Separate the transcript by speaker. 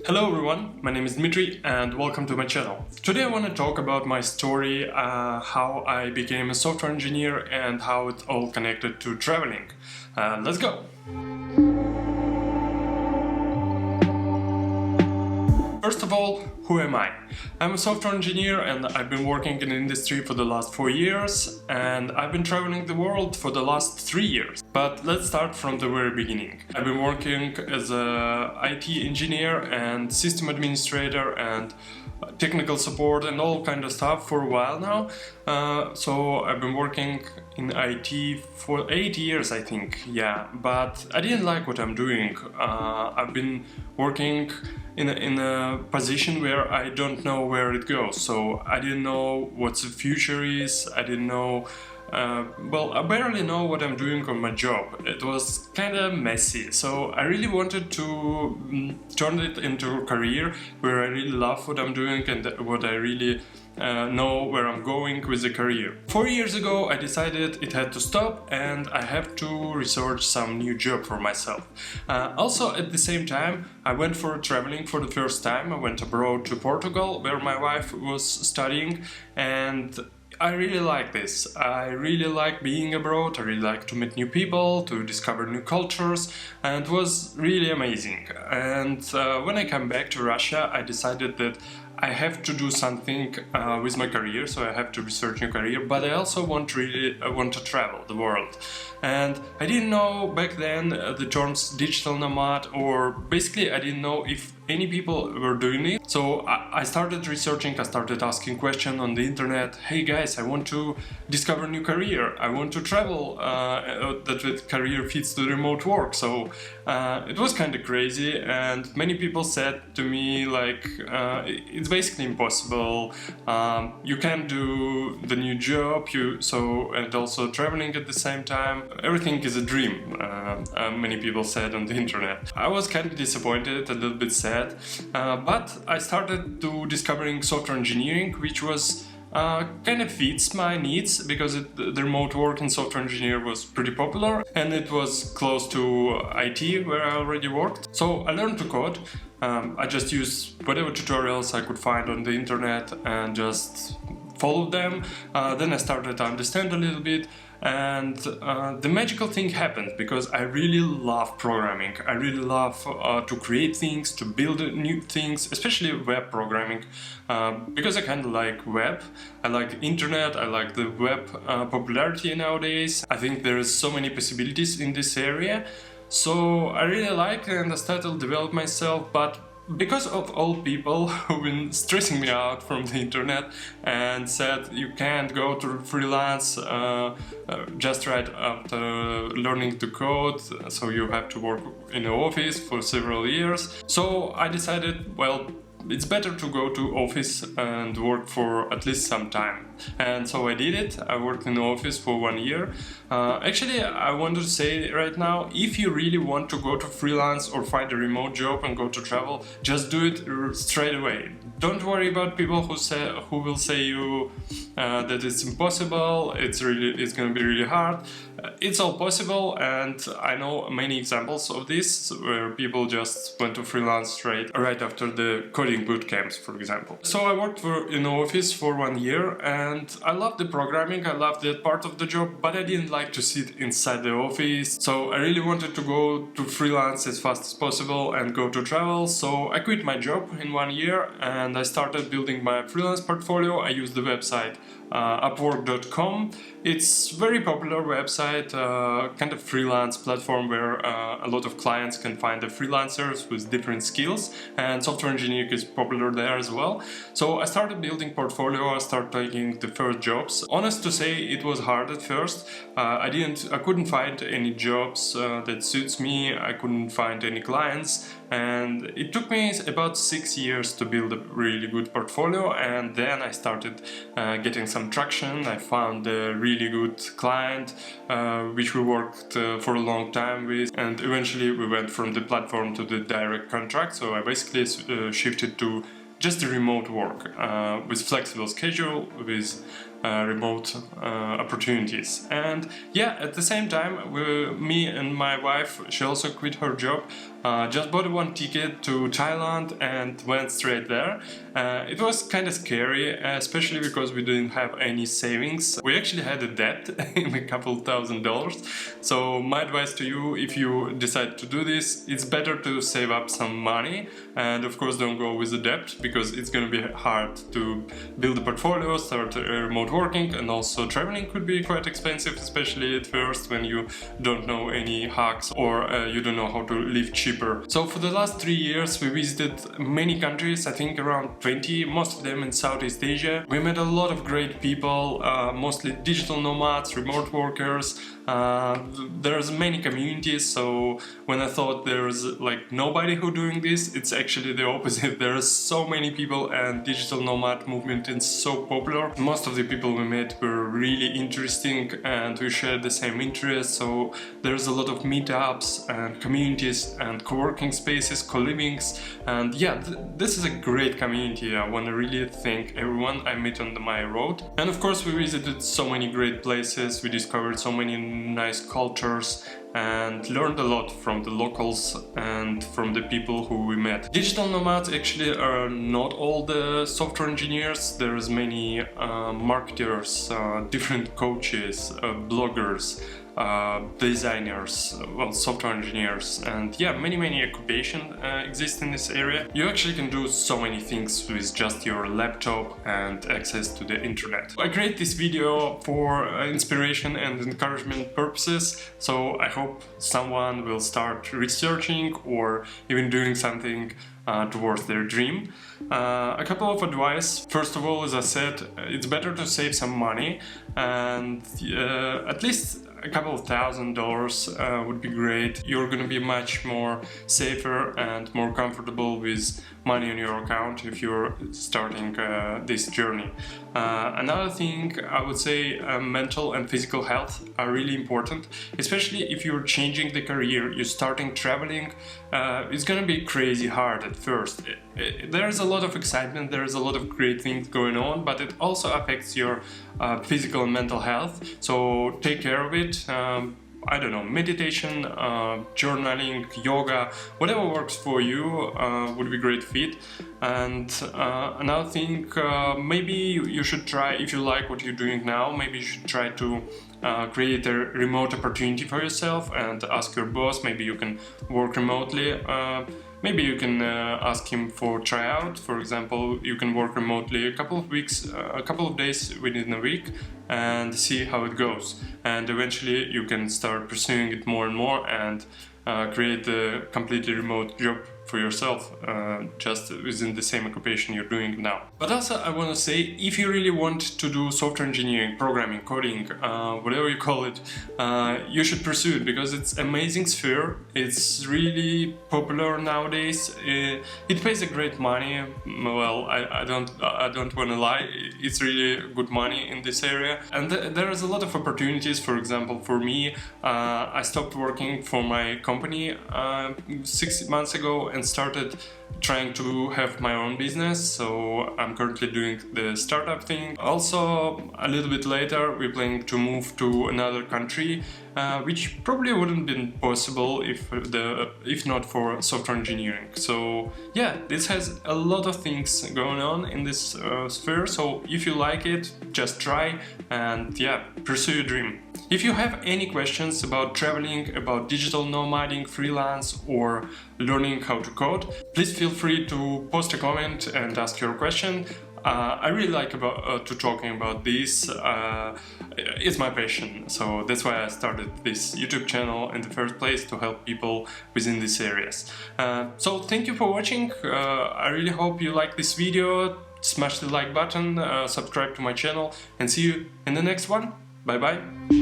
Speaker 1: Hello everyone, my name is Dmitry and welcome to my channel. Today I want to talk about my story, how I became a software engineer and how it all connected to traveling. Let's go! First of all, who am I? I'm a software engineer and I've been working in the industry for the last 4 years and I've been traveling the world for the last 3 years. But let's start from the very beginning. I've been working as an IT engineer and system administrator and technical support and all kind of stuff for a while now. So I've been working in IT for 8 years, I think, yeah, but I didn't like what I'm doing. I've been working in a position where I don't know where it goes, so I didn't know what the future is. I didn't know, I barely know what I'm doing on my job. It was kind of messy, so I really wanted to turn it into a career where I really love what I'm doing and what I really know where I'm going with the career. 4 years ago I decided it had to stop and I have to research some new job for myself. Also at the same time I went for traveling for the first time. I went abroad to Portugal where my wife was studying, and I really like this. I really like being abroad, I really like to meet new people, to discover new cultures, and it was really amazing. And when I came back to Russia, I decided that I have to do something with my career, so I have to research new career, but I also want to travel the world. And I didn't know back then the terms digital nomad, or basically I didn't know if any people were doing it. So I started researching, I started asking questions on the internet. Hey guys, I want to discover new career, I want to travel, that career fits to remote work. So it was kind of crazy, and many people said to me like, it's basically impossible, you can't do the new job, and also traveling at the same time, everything is a dream, many people said on the internet. I was kind of disappointed, a little bit sad, but I started to discovering software engineering, which was kind of fits my needs, because the remote work in software engineer was pretty popular and it was close to IT where I already worked. So I learned to code. I just used whatever tutorials I could find on the internet and just followed them. Then I started to understand a little bit, and the magical thing happened, because I really love programming. I really love to create things, to build new things, especially web programming, because I kind of like web. I like internet, I like the web popularity nowadays. I think there's so many possibilities in this area. So I really like and I started to develop myself, but because of all people who've been stressing me out from the internet and said you can't go to freelance just right after learning to code, so you have to work in an office for several years. So I decided, well, it's better to go to office and work for at least some time. And so I did it. I worked in the office for 1 year. Actually, I want to say right now, if you really want to go to freelance or find a remote job and go to travel, just do it straight away. Don't worry about people who will say you that it's impossible, it's going to be really hard. It's all possible, and I know many examples of this where people just went to freelance right after the coding boot camps, for example. So I worked in the office for 1 year, and I loved the programming, I loved that part of the job, but I didn't like to sit inside the office. So I really wanted to go to freelance as fast as possible and go to travel. So I quit my job in 1 year and I started building my freelance portfolio. I used the website Upwork.com. It's very popular website, kind of freelance platform where a lot of clients can find the freelancers with different skills, and software engineering is popular there as well. So I started building portfolio, I started taking the first jobs. Honest to say, it was hard at first. I couldn't find any jobs that suits me, I couldn't find any clients, and it took me about 6 years to build a really good portfolio, and then I started getting some traction. I found a really good client which we worked for a long time with, and eventually we went from the platform to the direct contract. So I basically shifted to just the remote work with flexible schedule, with remote opportunities. And yeah, at the same time, me and my wife, she also quit her job, just bought one ticket to Thailand and went straight there. It was kind of scary, especially because we didn't have any savings. We actually had a debt in a couple $1,000s. So my advice to you, if you decide to do this, it's better to save up some money, and of course don't go with the debt, because it's going to be hard to build a portfolio, start remote working, and also traveling could be quite expensive, especially at first when you don't know any hacks or you don't know how to live cheaper. So for the last 3 years we visited many countries, I think around 20, most of them in Southeast Asia. We met a lot of great people, mostly digital nomads, remote workers. There's many communities, so when I thought there's like nobody who doing this, it's actually the opposite. There are so many people, and digital nomad movement is so popular. Most of the people we met were really interesting and we shared the same interests, so there's a lot of meetups and communities and co-working spaces, co-livings, and yeah, this is a great community. I want to really thank everyone I met on my road. And of course we visited so many great places, we discovered so many nice cultures and learned a lot from the locals and from the people who we met. Digital nomads actually are not all the software engineers. There's many marketers, different coaches, bloggers, designers, well, software engineers, and yeah, many occupations exist in this area. You actually can do so many things with just your laptop and access to the internet. I create this video for inspiration and encouragement purposes, so I hope someone will start researching or even doing something towards their dream. A couple of advice. First of all, as I said, it's better to save some money, and at least a couple of $1,000s would be great. You're gonna be much more safer and more comfortable with money on your account if you're starting this journey. Another thing I would say, mental and physical health are really important, especially if you're changing the career, you're starting traveling. It's gonna be crazy hard at first. There's a lot of excitement, there's a lot of great things going on, but it also affects your physical and mental health, so take care of it. I don't know, meditation, journaling, yoga, whatever works for you would be great fit. And another thing, maybe you should try, if you like what you're doing now, maybe you should try to create a remote opportunity for yourself and ask your boss. Maybe you can work remotely. Maybe you can ask him for tryout. For example, you can work remotely a couple of weeks, a couple of days within a week, and see how it goes. And eventually you can start pursuing it more and more and create a completely remote job for yourself, just within the same occupation you're doing now. But also I want to say, if you really want to do software engineering, programming, coding, whatever you call it, you should pursue it, because it's amazing sphere. It's really popular nowadays. It pays a great money. Well, I don't want to lie, it's really good money in this area, and there is a lot of opportunities. For example, for me, I stopped working for my company 6 months ago and started trying to have my own business, so I'm currently doing the startup thing. Also, a little bit later we're planning to move to another country, which probably wouldn't been possible if not for software engineering. So yeah, this has a lot of things going on in this sphere, so if you like it, just try and yeah, pursue your dream. If you have any questions about traveling, about digital nomading, freelance, or learning how to code, please feel free to post a comment and ask your question. I really like to talking about this. It's my passion, so that's why I started this YouTube channel in the first place, to help people within these areas. So thank you for watching. I really hope you like this video. Smash the like button, subscribe to my channel, and see you in the next one. Bye bye.